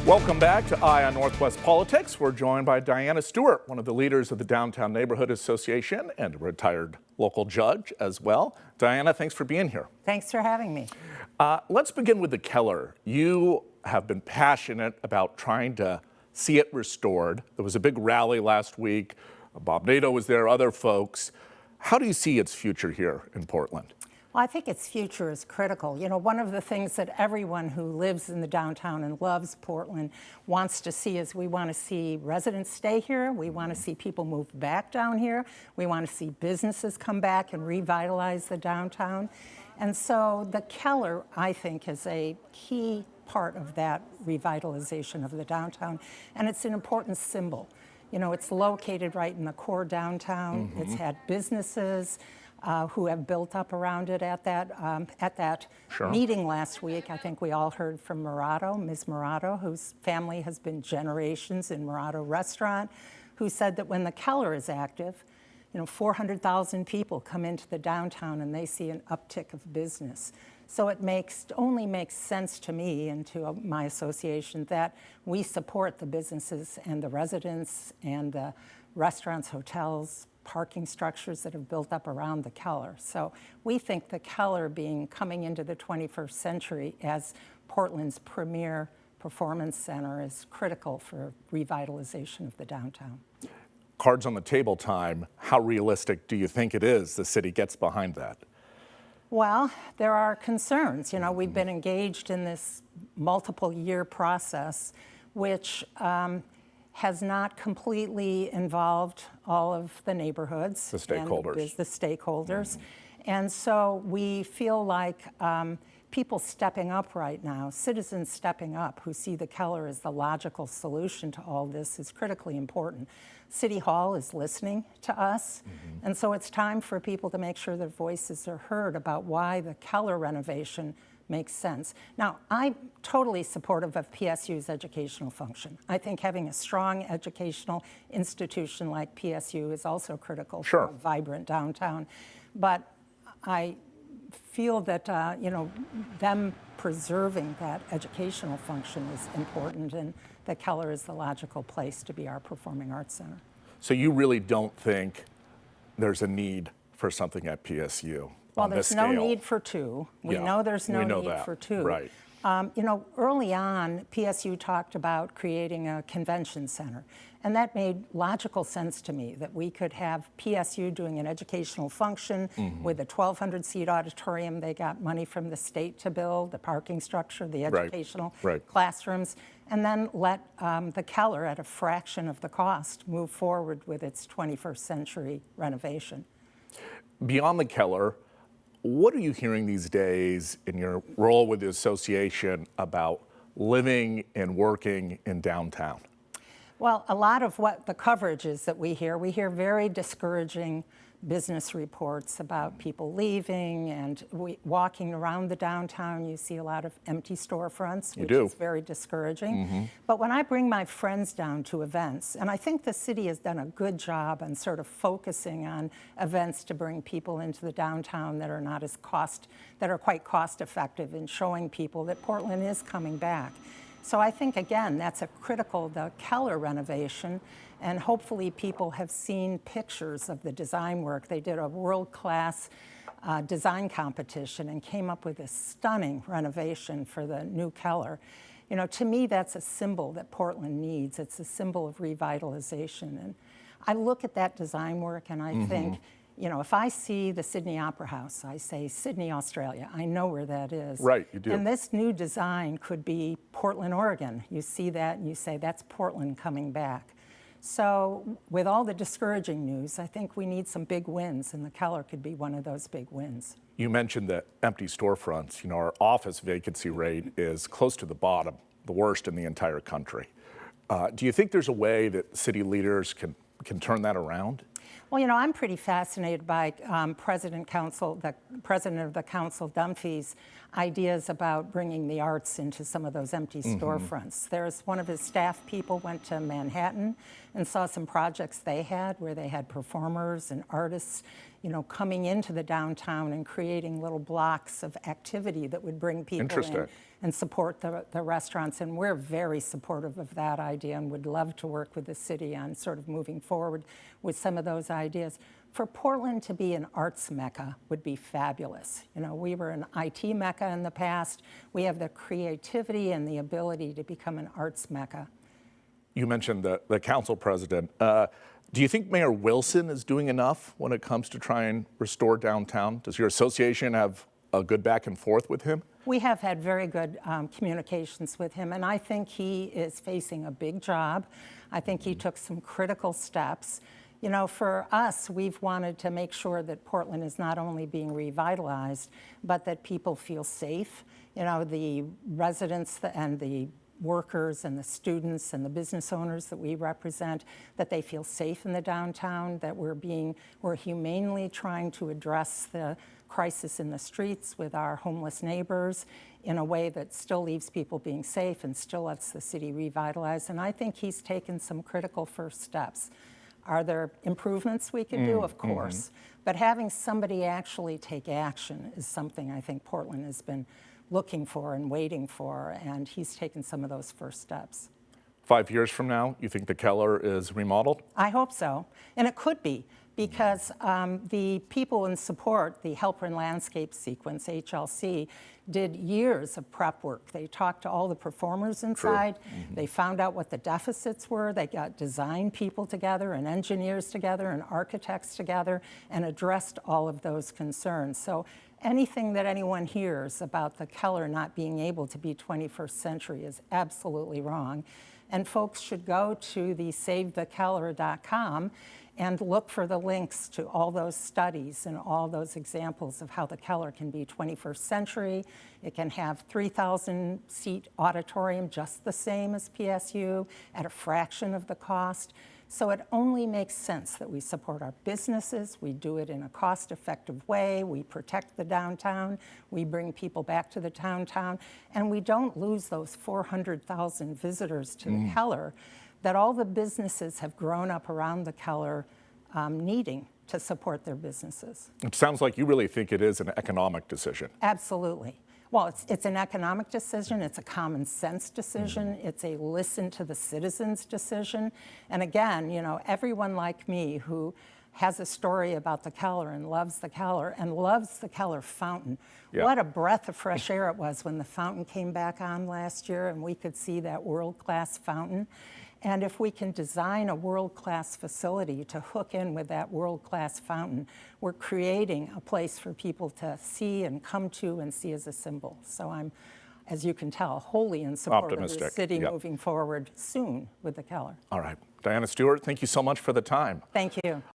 Welcome back to Eye on Northwest Politics. We're joined by Diana Stuart, one of the leaders of the Downtown Neighborhood Association and a retired local judge as well. Diana, thanks for being here. Thanks for having me. Let's begin with the Keller. You have been passionate about trying to see it restored. There was a big rally last week. Bob Nato was there, other folks. How do you see its future here in Portland? Well, I think its future is critical. You know, one of the things that everyone who lives in the downtown and loves Portland wants to see is we want to see residents stay here. We want to see people move back down here. We want to see businesses come back and revitalize the downtown. And so the Keller, I think, is a key part of that revitalization of the downtown. And it's an important symbol. You know, it's located right in the core downtown. It's had businesses who have built up around it at that meeting last week. I think we all heard from Ms. Morato, whose family has been generations in Morato Restaurant, who said that when the Keller is active, you know, 400,000 people come into the downtown and they see an uptick of business. So it only makes sense to me and to my association that we support the businesses and the residents and the restaurants, hotels, parking structures that have built up around the Keller. So we think the Keller comoming into the 21st century as Portland's premier performance center is critical for revitalization of the downtown. Cards on the table time, how realistic do you think it is the city gets behind that? Well, there are concerns. You know, we've been engaged in this multiple year process, which has not completely involved all of the neighborhoods. The stakeholders. And the stakeholders. And so we feel like people stepping up right now, citizens stepping up who see the Keller as the logical solution to all this is critically important. City Hall is listening to us. And so it's time for people to make sure their voices are heard about why the Keller renovation makes sense. Now, I'm totally supportive of PSU's educational function. I think having a strong educational institution like PSU is also critical for a vibrant downtown. But I feel that, you know, them preserving that educational function is important, and the Keller is the logical place to be our performing arts center. So you really don't think there's a need for something at PSU? Well, there's no need for two. We know there's no need for two. Right. You know, early on, PSU talked about creating a convention center. And that made logical sense to me, that we could have PSU doing an educational function with a 1,200-seat auditorium they got money from the state to build, the parking structure, the educational classrooms, and then let the Keller, at a fraction of the cost, move forward with its 21st century renovation. Beyond the Keller, what are you hearing these days in your role with the association about living and working in downtown? Well, a lot of what the coverage is that we hear very discouraging business reports about people leaving, and walking around the downtown, you see a lot of empty storefronts, which is very discouraging. But when I bring my friends down to events, and I think the city has done a good job on sort of focusing on events to bring people into the downtown that are not as that are quite cost effective in showing people that Portland is coming back. So I think, again, that's the Keller renovation, and hopefully people have seen pictures of the design work. They did a world-class design competition and came up with a stunning renovation for the new Keller. You know, to me, that's a symbol that Portland needs. It's a symbol of revitalization. And I look at that design work and I think, you know, if I see the Sydney Opera House, I say Sydney, Australia. I know where that is. Right, you do. And this new design could be Portland, Oregon. You see that and you say, that's Portland coming back. So with all the discouraging news, I think we need some big wins, and the Keller could be one of those big wins. You mentioned the empty storefronts. You know, our office vacancy rate is close to the bottom, the worst in the entire country. Do you think there's a way that city leaders can turn that around? Well, you know, I'm pretty fascinated by the president of the council, Dunphy's ideas about bringing the arts into some of those empty storefronts. There's one of his staff people went to Manhattan and saw some projects they had where they had performers and artists coming into the downtown and creating little blocks of activity that would bring people in and support the restaurants. And we're very supportive of that idea and would love to work with the city on sort of moving forward with some of those ideas. For Portland to be an arts mecca would be fabulous. We were an IT mecca in the past. We have the creativity and the ability to become an arts mecca. You mentioned the council president. Do you think Mayor Wilson is doing enough when it comes to try and restore downtown? Does your association have a good back and forth with him? We have had very good communications with him, and I think he is facing a big job. I think he took some critical steps. For us, we've wanted to make sure that Portland is not only being revitalized, but that people feel safe. The residents and the workers and the students and the business owners that we represent, that they feel safe in the downtown, that we're humanely trying to address the crisis in the streets with our homeless neighbors in a way that still leaves people being safe and still lets the city revitalize. And I think he's taken some critical first steps. Are there improvements we could do? Of course. But having somebody actually take action is something I think Portland has been looking for and waiting for, and he's taken some of those first steps. 5 years from now, you think the Keller is remodeled? I hope so, and it could be, because the people in support, the Helper in Landscape Sequence, HLC, did years of prep work. They talked to all the performers inside. They found out what the deficits were. They got design people together and engineers together and architects together and addressed all of those concerns. So anything that anyone hears about the Keller not being able to be 21st century is absolutely wrong. And folks should go to the SaveTheKeller.com and look for the links to all those studies and all those examples of how the Keller can be 21st century. It can have 3,000 seat auditorium, just the same as PSU, at a fraction of the cost. So it only makes sense that we support our businesses, we do it in a cost-effective way, we protect the downtown, we bring people back to the downtown, and we don't lose those 400,000 visitors to the Keller that all the businesses have grown up around the Keller needing to support their businesses. It sounds like you really think it is an economic decision. Absolutely. Well, it's an economic decision, it's a common sense decision, it's a listen to the citizens decision. And again, everyone like me who has a story about the Keller and loves the Keller fountain. Yeah. What a breath of fresh air it was when the fountain came back on last year and we could see that world-class fountain. And if we can design a world-class facility to hook in with that world-class fountain, we're creating a place for people to see and come to and see as a symbol. So I'm, as you can tell, wholly in support of the city moving forward soon with the Keller. All right. Diana Stuart, thank you so much for the time. Thank you.